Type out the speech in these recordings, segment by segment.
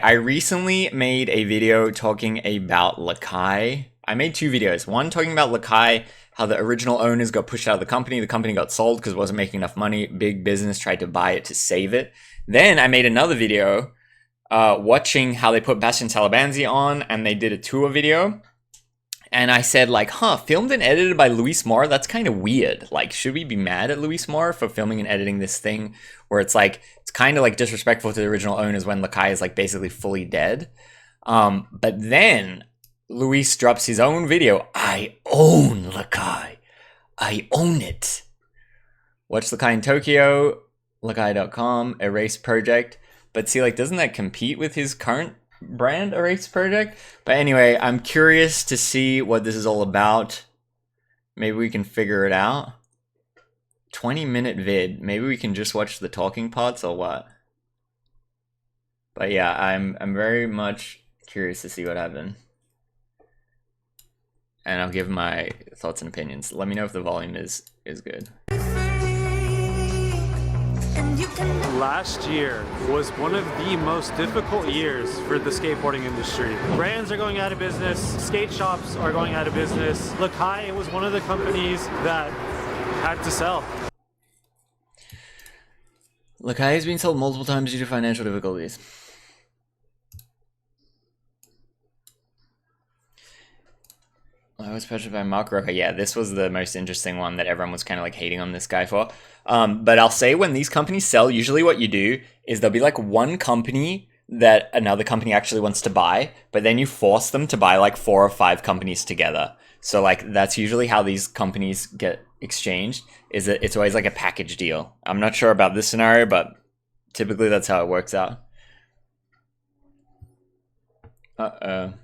I recently made a video talking about Lakai. I made two videos. One talking about Lakai, how the original owners got pushed out of the company got sold because it wasn't making enough money. Big business tried to buy it to save it. Then I made another video watching how they put Bastien Salabanzi on, and they did a tour video. And I said, like, filmed and edited by Luis Moore? That's kind of weird. Like, should we be mad at Luis Moore for filming and editing this thing where it's like, it's kind of like disrespectful to the original owners when Lakai is like basically fully dead. But then Luis drops his own video. I own Lakai. I own it. Watch Lakai in Tokyo, Lakai.com, Erase Project. But see, like, doesn't that compete with his current brand Erase Project? But anyway, I'm curious to see what this is all about. Maybe we can figure it out. 20-minute vid. Maybe we can just watch the talking parts or what? But yeah, I'm very much curious to see what happened. And I'll give my thoughts and opinions. Let me know if the volume is good. Last year was one of the most difficult years for the skateboarding industry. Brands are going out of business, skate shops are going out of business. Lakai was one of the companies that had to sell. Lakai has been sold multiple times due to financial difficulties. I was pressured by Mark Roca. Yeah, this was the most interesting one that everyone was kind of like hating on this guy for. But I'll say when these companies sell, usually what you do is there'll be like one company that another company actually wants to buy, but then you force them to buy like 4 or 5 companies together. So like that's usually how these companies get exchanged, is that it's always like a package deal. I'm not sure about this scenario, but typically that's how it works out. Uh-oh.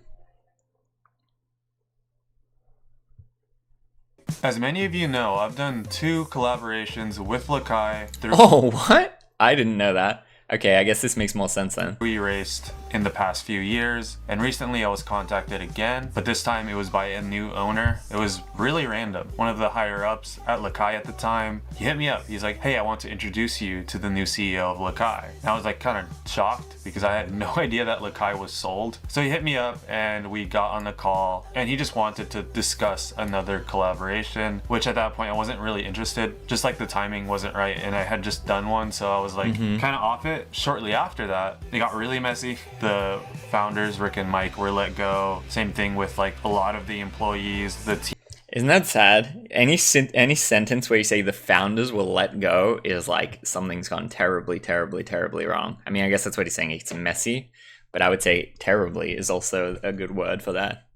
As many of you know, I've done 2 collaborations with Lakai through Oh, what? I didn't know that. Okay, I guess this makes more sense then. We raced in the past few years, and recently I was contacted again, but this time it was by a new owner. It was really random. One of the higher ups at Lakai at the time, he hit me up. He's like, hey, I want to introduce you to the new CEO of Lakai. And I was like kind of shocked because I had no idea that Lakai was sold. So he hit me up and we got on the call, and he just wanted to discuss another collaboration, which at that point I wasn't really interested. Just like the timing wasn't right, and I had just done one, so I was like kind of off it. Shortly after that, it got really messy. The founders, Rick and Mike, were let go. Same thing with like a lot of the employees, the team. Isn't that sad? Any sentence where you say the founders will let go is like something's gone terribly, terribly, terribly wrong. I mean, I guess that's what he's saying. It's messy, but I would say terribly is also a good word for that.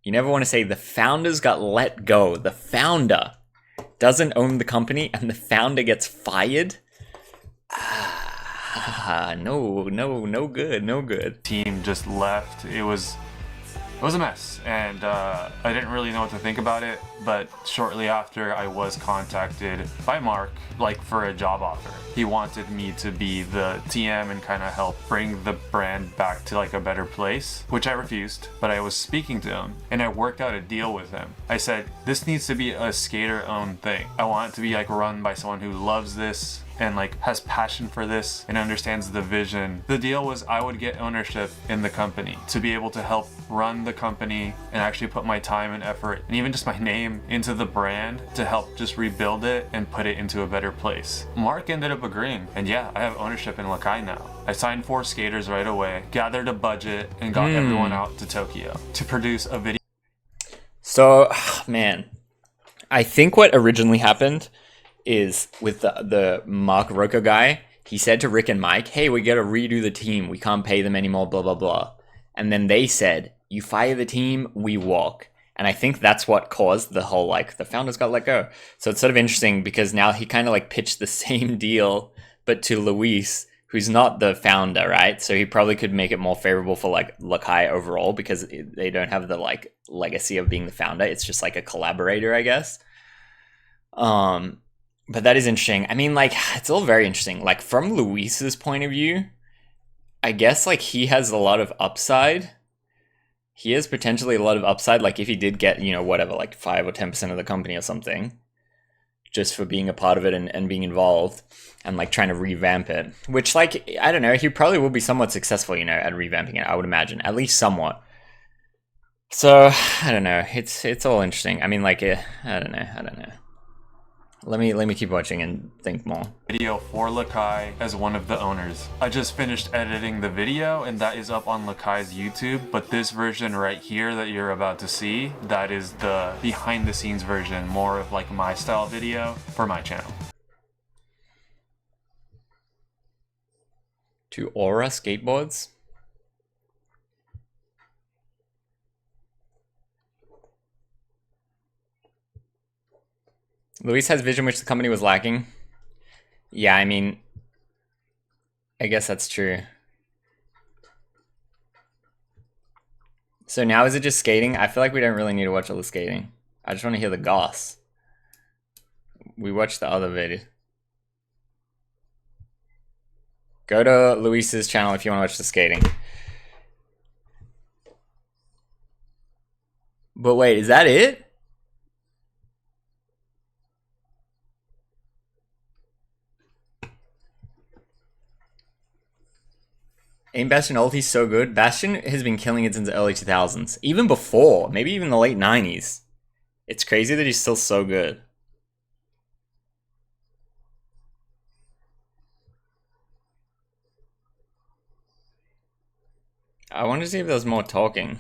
You never want to say the founders got let go. The founder doesn't own the company and the founder gets fired. No good. Team just left. It was a mess, and I didn't really know what to think about it. But shortly after, I was contacted by Mark, like for a job offer. He wanted me to be the TM and kind of help bring the brand back to like a better place, which I refused. But I was speaking to him, and I worked out a deal with him. I said, this needs to be a skater-owned thing. I want it to be like run by someone who loves this and like has passion for this and understands the vision. The deal was I would get ownership in the company to be able to help run the company and actually put my time and effort and even just my name into the brand to help just rebuild it and put it into a better place. Mark ended up agreeing, and yeah, I have ownership in Lakai now. I signed 4 skaters right away, gathered a budget, and got everyone out to Tokyo to produce a video. So, man, I think what originally happened is with the Mark Roca guy, he said to Rick and Mike, hey, we gotta redo the team. We can't pay them anymore, blah, blah, blah. And then they said, you fire the team, we walk. And I think that's what caused the whole, like, the founders got let go. So it's sort of interesting because now he kind of like pitched the same deal, but to Luis, who's not the founder, right? So he probably could make it more favorable for like Lakai overall because they don't have the like legacy of being the founder. It's just like a collaborator, I guess. But that is interesting. I mean, like, it's all very interesting. Like, from Luis's point of view, I guess, like, he has a lot of upside. He has potentially a lot of upside. Like, if he did get, you know, whatever, like 5 or 10% of the company or something, just for being a part of it and being involved and like trying to revamp it. Which, like, I don't know, he probably will be somewhat successful, you know, at revamping it, I would imagine, at least somewhat. So I don't know. It's all interesting. I mean, like, I don't know. Let me keep watching and think more. Video for Lakai as one of the owners. I just finished editing the video and that is up on Lakai's YouTube, but this version right here that you're about to see, that is the behind the scenes version, more of like my style video for my channel. To Aura skateboards? Luis has vision which the company was lacking. Yeah, I mean, I guess that's true. So now is it just skating? I feel like we don't really need to watch all the skating. I just want to hear the goss. We watched the other video. Go to Luis's channel if you want to watch the skating. But wait, is that it? Ain't Bastien old? He's so good. Bastien has been killing it since the early 2000s. Even before. Maybe even the late 90s. It's crazy that he's still so good. I wanted to see if there was more talking.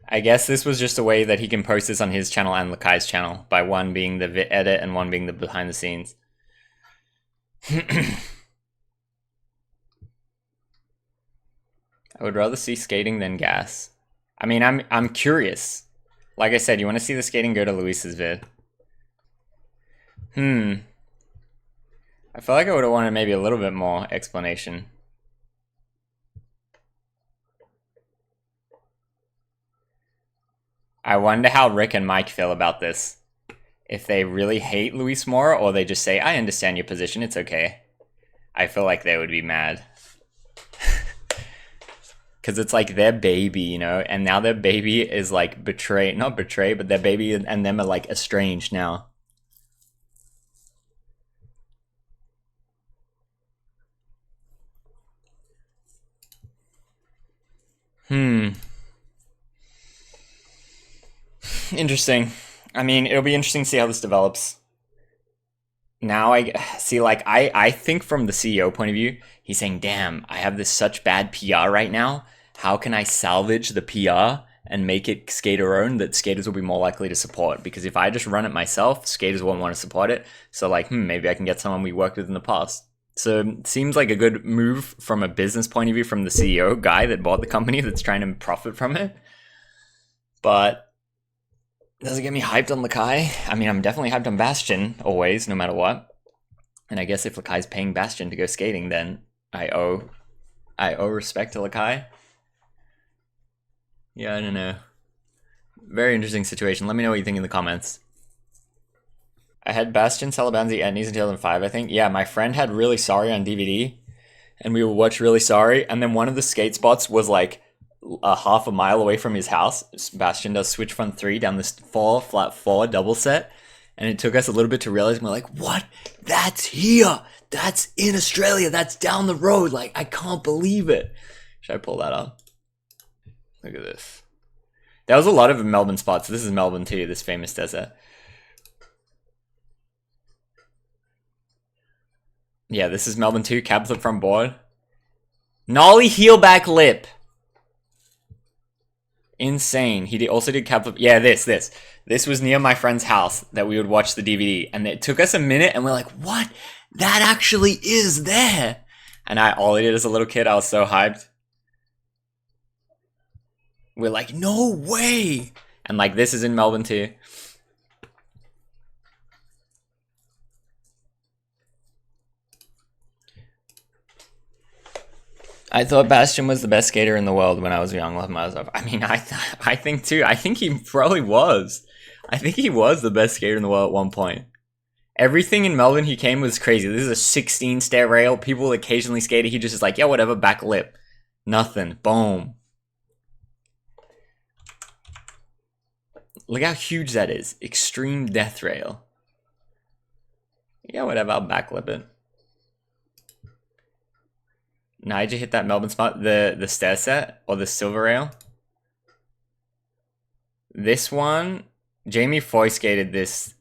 I guess this was just a way that he can post this on his channel and Lakai's channel. By one being the edit and one being the behind the scenes. I would rather see skating than gas. I mean, I'm curious. Like I said, you want to see the skating, go to Luis's vid. I feel like I would have wanted maybe a little bit more explanation. I wonder how Rick and Mike feel about this. If they really hate Luis more, or they just say, I understand your position, it's okay. I feel like they would be mad. Because it's like their baby, you know? And now their baby is like betrayed. Not betrayed, but their baby and them are like estranged now. Interesting. I mean, it'll be interesting to see how this develops. Now I see, like, I think from the CEO point of view, he's saying, damn, I have this such bad PR right now. How can I salvage the PR and make it skater owned that skaters will be more likely to support? Because if I just run it myself, skaters won't want to support it. So like, maybe I can get someone we worked with in the past. So it seems like a good move from a business point of view from the CEO guy that bought the company that's trying to profit from it. But does it get me hyped on Lakai? I mean, I'm definitely hyped on Bastien, always, no matter what. And I guess if Lakai's paying Bastien to go skating, then I owe respect to Lakai. Yeah, I don't know. Very interesting situation. Let me know what you think in the comments. I had Bastien Salabanzi at Knees in 2005, I think. Yeah, my friend had Really Sorry on DVD, and we would watch Really Sorry, and then one of the skate spots was like a half a mile away from his house. Bastien does switch front 3 down this flat 4 double set, and it took us a little bit to realize. We're like, what? That's here. That's in Australia. That's down the road. Like, I can't believe it. Should I pull that up? Look at this. There was a lot of Melbourne spots. This is Melbourne too, this famous desert. Yeah, this is Melbourne too. Cab flip front board. Nollie heel back lip. Insane. He also did cab flip. Yeah, this. This was near my friend's house that we would watch the DVD. And it took us a minute and we're like, what? That actually is there. And all I did as a little kid, I was so hyped. We're like, no way. And like, this is in Melbourne too. I thought Bastien was the best skater in the world when I was young. I mean, I think too. I think he probably was. I think he was the best skater in the world at one point. Everything in Melbourne he came was crazy. This is a 16 stair rail. People occasionally skated. He just is like, yeah, whatever, back lip. Nothing. Boom. Look how huge that is. Extreme death rail. Yeah, whatever, I'll backlip it. Nigel hit that Melbourne spot, the stair set, or the silver rail. This one, Jamie Foy skated this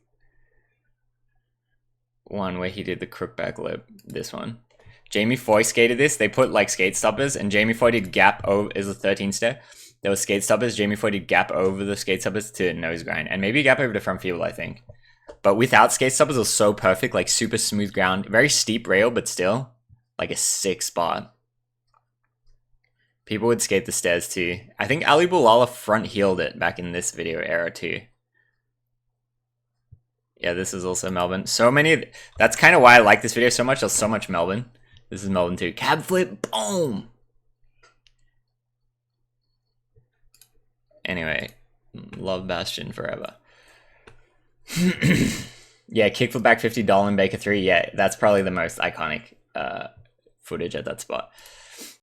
one where he did the crook back lip. This one. Jamie Foy skated this. They put like skate stoppers, and Jamie Foy did gap over, is a 13 stair. There was skate stoppers. Jamie Foy did gap over the skate stoppers to nose grind, and maybe gap over to front field, I think. But without skate stoppers, it was so perfect, like super smooth ground. Very steep rail, but still like a sick spot. People would skate the stairs too. I think Ali Bulala front heeled it back in this video era too. Yeah, this is also Melbourne. So many, that's kind of why I like this video so much. There's so much Melbourne. This is Melbourne too. Cab flip, boom! Anyway, love Bastien forever. Yeah, kickflip back 50 Dolan Baker 3. Yeah, that's probably the most iconic footage at that spot.